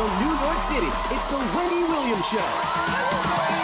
From New York City, it's the Wendy Williams Show. Now, here's Wendy.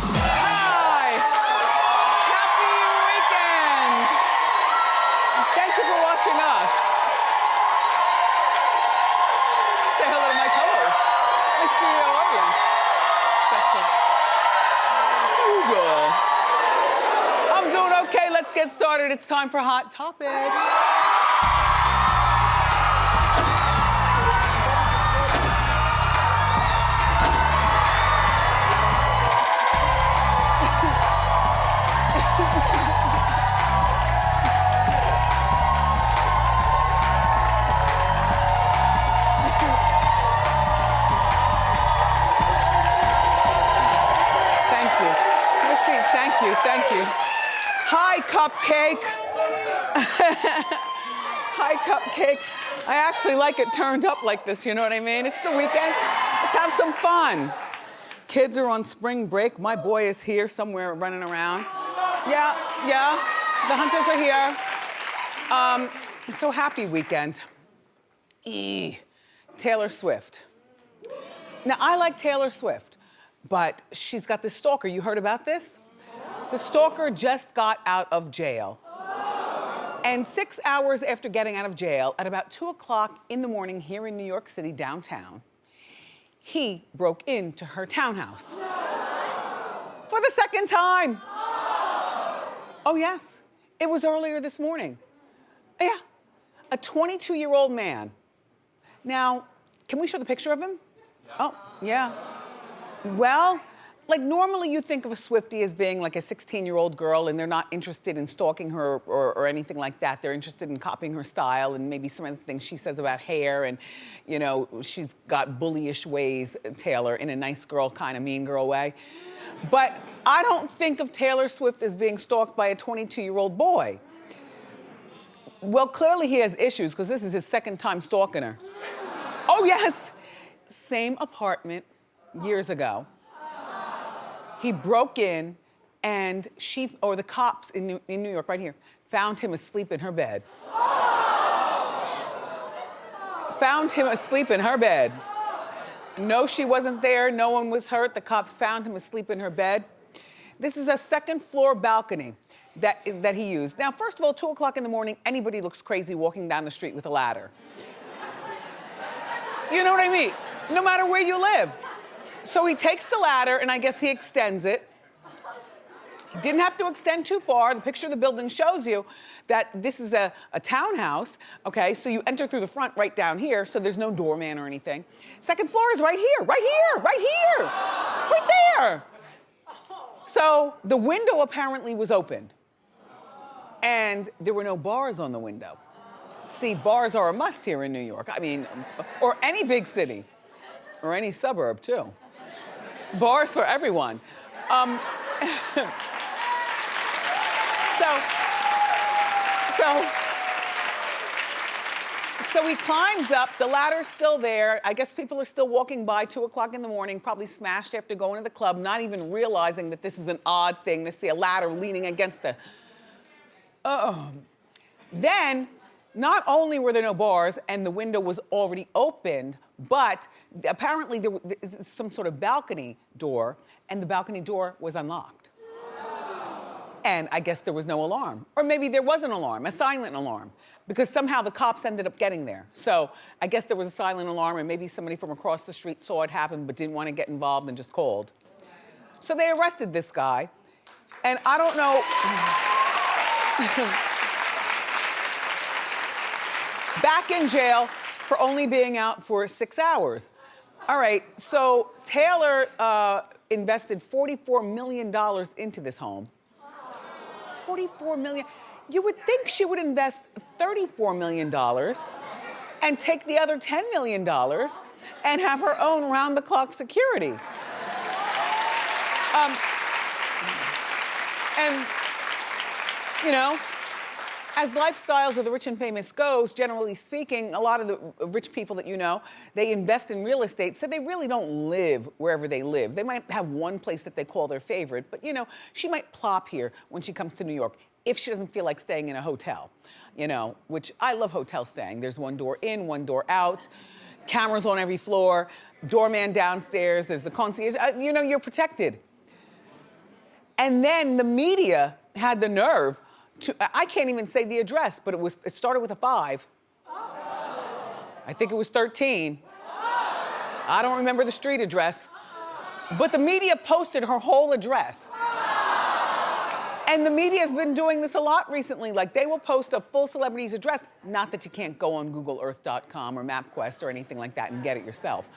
Hi! Happy weekend! Thank you for watching us. Say hello to my co-host. Nice to see you. How are you? Special. I'm doing okay. Let's get started. It's time for Hot Topic. Thank you. Have a seat. Thank you. Thank you. Hi, Cupcake. Hi, Cupcake. I actually like it turned up like this, you know what I mean? It's the weekend. Let's have some fun. Kids are on spring break. My boy is here somewhere running around. Yeah. The hunters are here. I'm so happy weekend. Taylor Swift. Now, I like Taylor Swift, but she's got this stalker. You heard about this? The stalker just got out of jail. And 6 hours after getting out of jail, at about 2 o'clock in the morning here in New York City, downtown, he broke into her townhouse. For the second time. Oh, yes. It was earlier this morning. Yeah. A 22-year-old man. Now, can we show the picture of him? Oh, yeah. Well, like normally you think of a Swiftie as being like a 16-year-old girl and they're not interested in stalking her or anything like that. They're interested in copying her style and maybe some of the things she says about hair and, you know, she's got bullyish ways, Taylor, in a nice girl kind of mean girl way. But I don't think of Taylor Swift as being stalked by a 22-year-old boy. Well, clearly he has issues because this is his second time stalking her. Oh, yes. Same apartment years ago. He broke in and the cops in New York, right here, found him asleep in her bed. Found him asleep in her bed. No, she wasn't there. No one was hurt. The cops found him asleep in her bed. This is a second floor balcony that he used. Now, first of all, 2 o'clock in the morning, anybody looks crazy walking down the street with a ladder. You know what I mean? No matter where you live. So he takes the ladder and I guess he extends it. He didn't have to extend too far. The picture of the building shows you that this is a townhouse, okay? So you enter through the front right down here, so there's no doorman or anything. Second floor is right here, right here, right here, right there. So the window apparently was opened and there were no bars on the window. See, bars are a must here in New York. I mean, or any big city, or any suburb too. Bars for everyone. So he climbs up, the ladder's still there. I guess people are still walking by 2 o'clock in the morning, probably smashed after going to the club, not even realizing that this is an odd thing to see a ladder leaning against a, Then, not only were there no bars and the window was already opened, but apparently there was some sort of balcony door and the balcony door was unlocked. And I guess there was no alarm. Or maybe there was an alarm, a silent alarm, because somehow the cops ended up getting there. So I guess there was a silent alarm and maybe somebody from across the street saw it happen but didn't want to get involved and just called. So they arrested this guy. And I don't know. Back in jail for only being out for 6 hours. All right, so Taylor invested $44 million into this home. $44 million. You would think she would invest $34 million and take the other $10 million and have her own round-the-clock security. And, you know, as lifestyles of the rich and famous goes, generally speaking, a lot of the rich people that you know, they invest in real estate, so they really don't live wherever they live. They might have one place that they call their favorite, but you know, she might plop here when she comes to New York if she doesn't feel like staying in a hotel, you know, which I love hotel staying. There's one door in, one door out, cameras on every floor, doorman downstairs, there's the concierge, you know, you're protected. And then the media had the nerve I can't even say the address, but it started with a 5. I think it was 13. I don't remember the street address. But the media posted her whole address. And the media has been doing this a lot recently. Like, they will post a full celebrity's address. Not that you can't go on GoogleEarth.com or MapQuest or anything like that and get it yourself.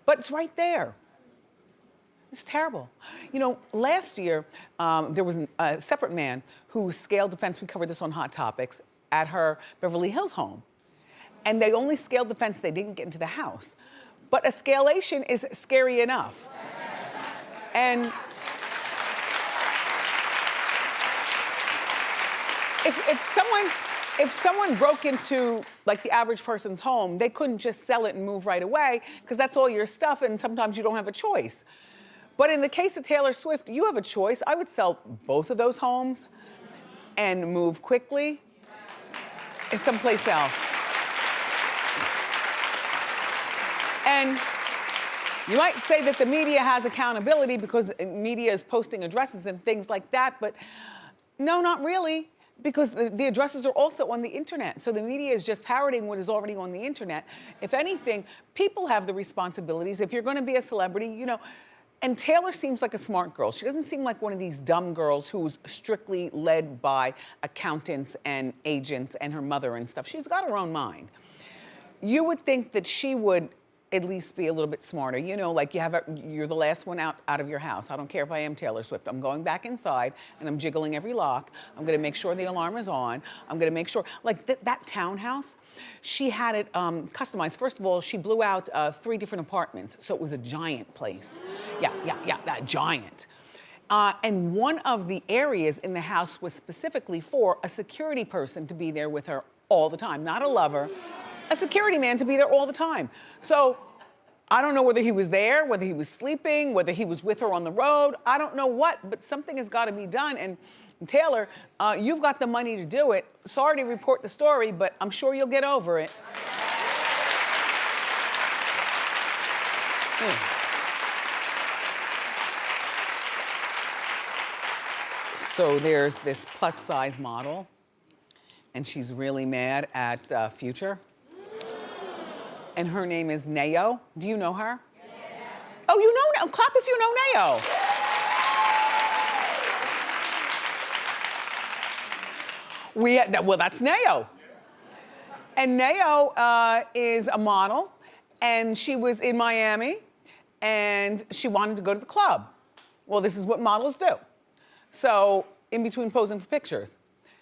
But it's right there. It's terrible. You know, last year, there was a separate man who scaled the fence, we covered this on Hot Topics, at her Beverly Hills home. And they only scaled the fence, they didn't get into the house. But escalation is scary enough. And if someone broke into like the average person's home, they couldn't just sell it and move right away, because that's all your stuff and sometimes you don't have a choice. But in the case of Taylor Swift, you have a choice. I would sell both of those homes and move quickly someplace else. And you might say that the media has accountability because media is posting addresses and things like that, but no, not really, because the addresses are also on the internet. So the media is just parroting what is already on the internet. If anything, people have the responsibilities. If you're gonna be a celebrity, you know, and Taylor seems like a smart girl. She doesn't seem like one of these dumb girls who's strictly led by accountants and agents and her mother and stuff. She's got her own mind. You would think that she would at least be a little bit smarter. You know, like you're the last one out of your house. I don't care if I am Taylor Swift. I'm going back inside and I'm jiggling every lock. I'm gonna make sure the alarm is on. I'm gonna make sure, like that townhouse, she had it customized. First of all, she blew out 3 different apartments, so it was a giant place. Yeah, that giant. And one of the areas in the house was specifically for a security person to be there with her all the time, not a lover. A security man to be there all the time. So I don't know whether he was there, whether he was sleeping, whether he was with her on the road. I don't know what, but something has got to be done. And Taylor, you've got the money to do it. Sorry to report the story, but I'm sure you'll get over it. So there's this plus size model, and she's really mad at Future. And her name is Nayo. Do you know her? Yeah. Oh, you know, clap if you know Nayo. Well, that's Nayo. And Nayo is a model, and she was in Miami, and she wanted to go to the club. Well, this is what models do. So, in between posing for pictures.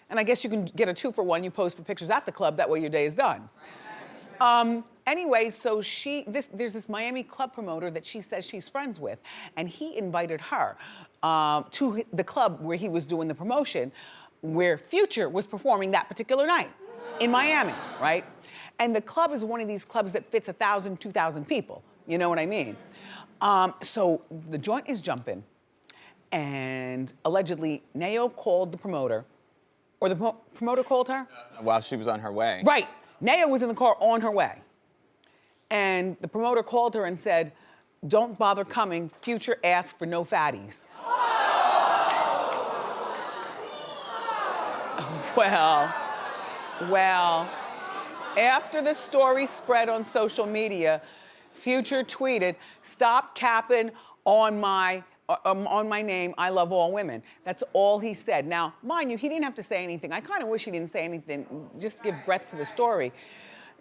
And I guess you can get a 2-for-1, you pose for pictures at the club, that way your day is done. Anyway, so there's this Miami club promoter that she says she's friends with, and he invited her to the club where he was doing the promotion, where Future was performing that particular night in Miami, right? And the club is one of these clubs that fits 1,000, 2,000 people. You know what I mean? So the joint is jumping, and allegedly Nayo called the promoter, or the promoter called her? While she was on her way. Right. Nayo was in the car on her way. And the promoter called her and said, "Don't bother coming. Future asked for no fatties." Well, after the story spread on social media, Future tweeted, "Stop capping on my name, I love all women." That's all he said. Now, mind you, he didn't have to say anything. I kind of wish he didn't say anything, just give breadth to the story.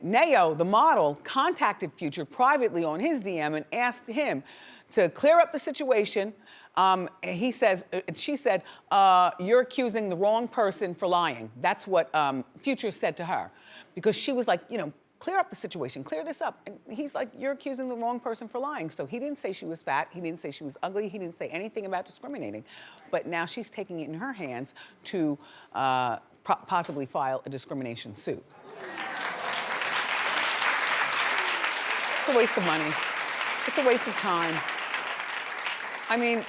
Nayo, the model, contacted Future privately on his DM and asked him to clear up the situation. She said, you're accusing the wrong person for lying. That's what Future said to her. Because she was like, clear up the situation, clear this up. And he's like, you're accusing the wrong person for lying. So he didn't say she was fat, he didn't say she was ugly, he didn't say anything about discriminating. But now she's taking it in her hands to possibly file a discrimination suit. It's a waste of money. It's a waste of time. I mean,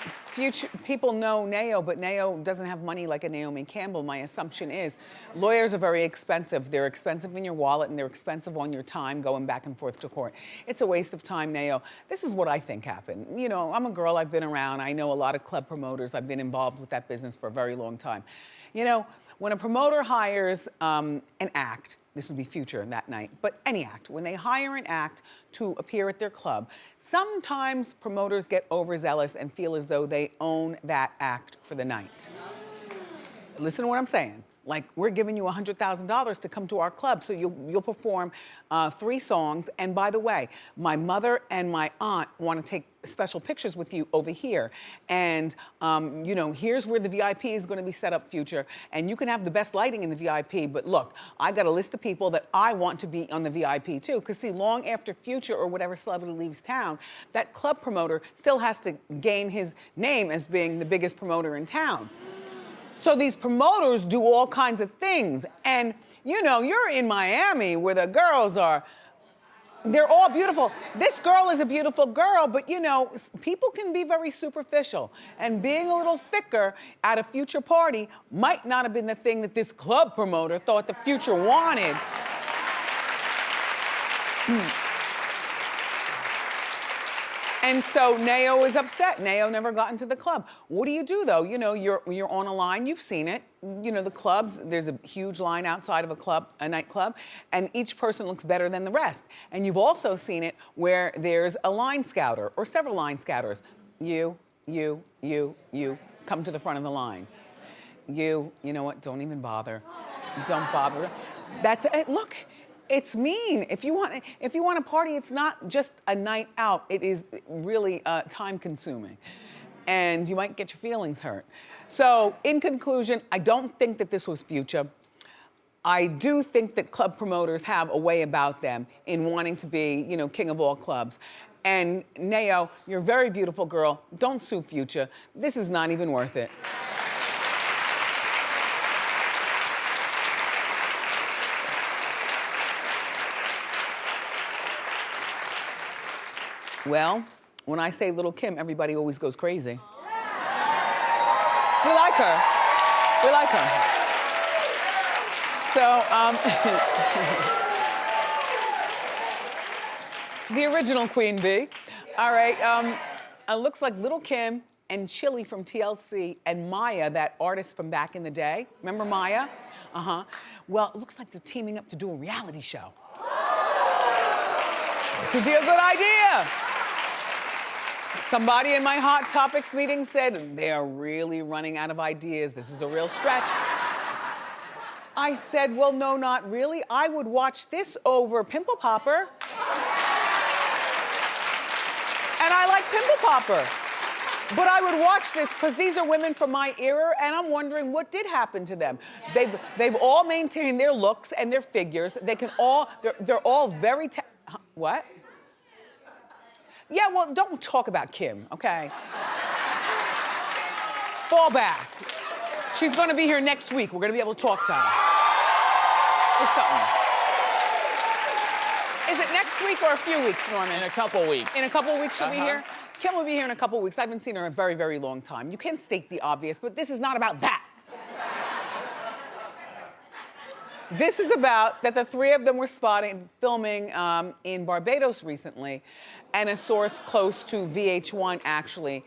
people know Nao, but Nao doesn't have money like a Naomi Campbell. My assumption is lawyers are very expensive. They're expensive in your wallet and they're expensive on your time going back and forth to court. It's a waste of time, Nao. This is what I think happened. I'm a girl, I've been around. I know a lot of club promoters. I've been involved with that business for a very long time. When a promoter hires an act, this would be Future that night, but any act, when they hire an act to appear at their club, sometimes promoters get overzealous and feel as though they own that act for the night. Listen to what I'm saying. Like, we're giving you $100,000 to come to our club, so you'll perform 3 songs. And by the way, my mother and my aunt want to take special pictures with you over here. And, here's where the VIP is going to be set up, Future. And you can have the best lighting in the VIP, but look, I got a list of people that I want to be on the VIP too. Because see, long after Future or whatever celebrity leaves town, that club promoter still has to gain his name as being the biggest promoter in town. So these promoters do all kinds of things. And, you're in Miami where the girls they're all beautiful. This girl is a beautiful girl, but people can be very superficial. And being a little thicker at a Future party might not have been the thing that this club promoter thought the Future wanted. And so Nao is upset. Nao never got into the club. What do you do though? You're on a line, you've seen it. The clubs, there's a huge line outside of a nightclub, and each person looks better than the rest. And you've also seen it where there's a line scouter or several line scouters. You, come to the front of the line. You know what, don't even bother. Don't bother. That's it, look. It's mean. If you want a party, it's not just a night out. It is really time consuming. And you might get your feelings hurt. So in conclusion, I don't think that this was Future. I do think that club promoters have a way about them in wanting to be, king of all clubs. And Nao, you're a very beautiful girl. Don't sue Future. This is not even worth it. Well, when I say Lil Kim, everybody always goes crazy. We like her. We like her. So, the original Queen Bee. All right, it looks like Lil Kim and Chilli from TLC and Mya, that artist from back in the day. Remember Mya? Well, it looks like they're teaming up to do a reality show. This would be a good idea. Somebody in my Hot Topics meeting said, they are really running out of ideas. This is a real stretch. I said, well, no, not really. I would watch this over Pimple Popper. And I like Pimple Popper. But I would watch this because these are women from my era, and I'm wondering what did happen to them. They've all maintained their looks and their figures. They're all very, what? Yeah, well, don't talk about Kim, okay? Fall back. She's gonna be here next week. We're gonna be able to talk to her. It's something. Is it next week or a few weeks, Norman? In a couple weeks. In a couple weeks she'll be here? Kim will be here in a couple weeks. I haven't seen her in a very, very long time. You can state the obvious, but this is not about that. This is about that the 3 of them were filming in Barbados recently, and a source close to VH1 actually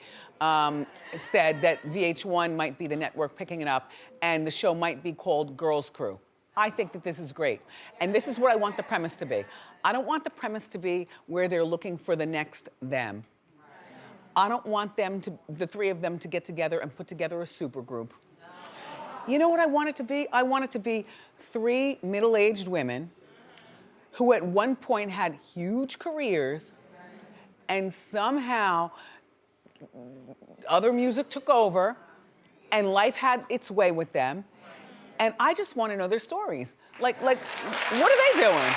said that VH1 might be the network picking it up, and the show might be called Girls Crew. I think that this is great, and this is what I want the premise to be. I don't want the premise to be where they're looking for the next them. I don't want the 3 of them to get together and put together a supergroup. You know what I want it to be? I want it to be 3 middle-aged women who at one point had huge careers and somehow other music took over, and life had its way with them. And I just want to know their stories. Like, what are they doing?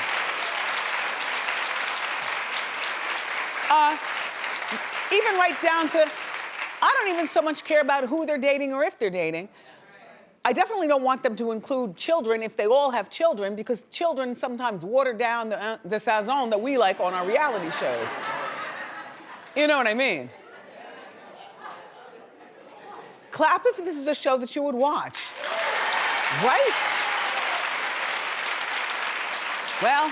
Even right down to, I don't even so much care about who they're dating or if they're dating. I definitely don't want them to include children if they all have children, because children sometimes water down the sazon that we like on our reality shows. You know what I mean? Clap if this is a show that you would watch. Right? Well,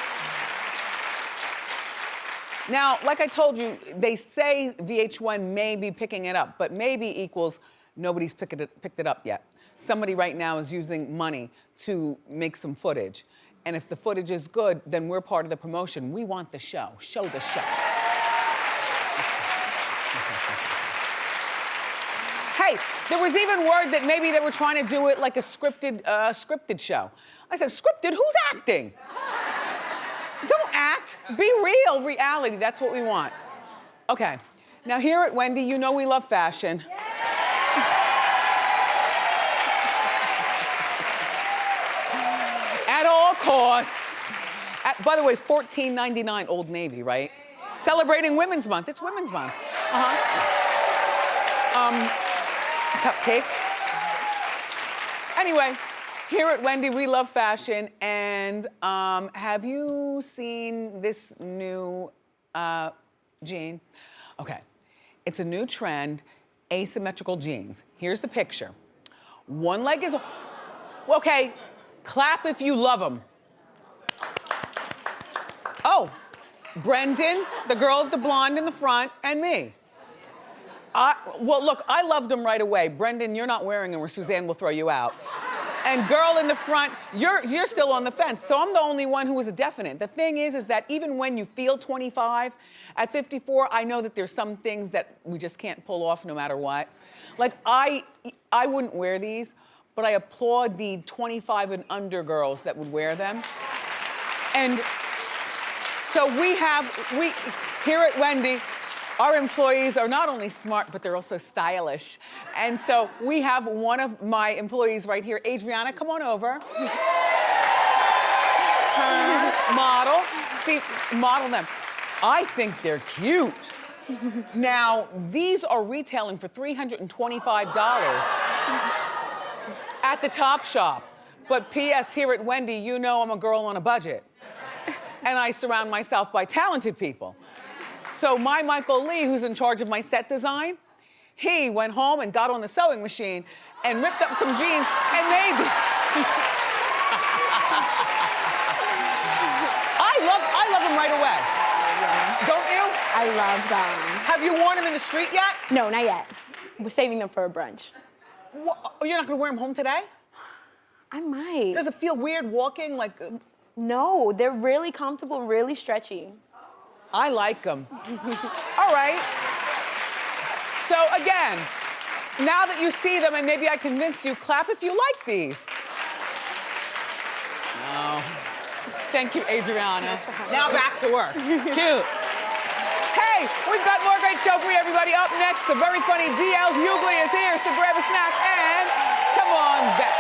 now, like I told you, they say VH1 may be picking it up, but maybe equals nobody's picked it up yet. Somebody right now is using money to make some footage. And if the footage is good, then we're part of the promotion. We want the show. Show the show. Hey, there was even word that maybe they were trying to do it like a scripted show. I said, scripted? Who's acting? Don't act. Be real. Reality. That's what we want. Okay. Now here at Wendy, you know we love fashion. At all costs. By the way, $14.99 Old Navy, right? Celebrating Women's Month. It's Women's Month. Cupcake. Anyway, here at Wendy, we love fashion. And have you seen this new jean? Okay, it's a new trend, asymmetrical jeans. Here's the picture. One leg is, okay, clap if you love them. Oh, Brendan, the girl with the blonde in the front, and me. Well, look, I loved them right away. Brendan, you're not wearing them or Suzanne will throw you out. And girl in the front, you're still on the fence. So I'm the only one who is a definite. The thing is that even when you feel 25, at 54, I know that there's some things that we just can't pull off no matter what. Like, I wouldn't wear these, but I applaud the 25 and under girls that would wear them. And so here at Wendy, our employees are not only smart, but they're also stylish. And so we have one of my employees right here. Adriana, come on over. Turn, model. See, model them. I think they're cute. Now, these are retailing for $325 at the Top Shop. But P.S. here at Wendy, you know I'm a girl on a budget. And I surround myself by talented people. So my Michael Lee, who's in charge of my set design, he went home and got on the sewing machine and ripped up some jeans and made them. I love them right away. Yeah. Don't you? I love them. Have you worn them in the street yet? No, not yet. We're saving them for a brunch. What? You're not gonna wear them home today? I might. Does it feel weird walking like? No, they're really comfortable, really stretchy. I like them. All right. So again, now that you see them and maybe I convinced you, clap if you like these. No. Thank you, Adriana. Now back to work. Cute. Hey, we've got more great show for you, everybody. Up next, the very funny DL Hughley is here, so grab a snack and come on back.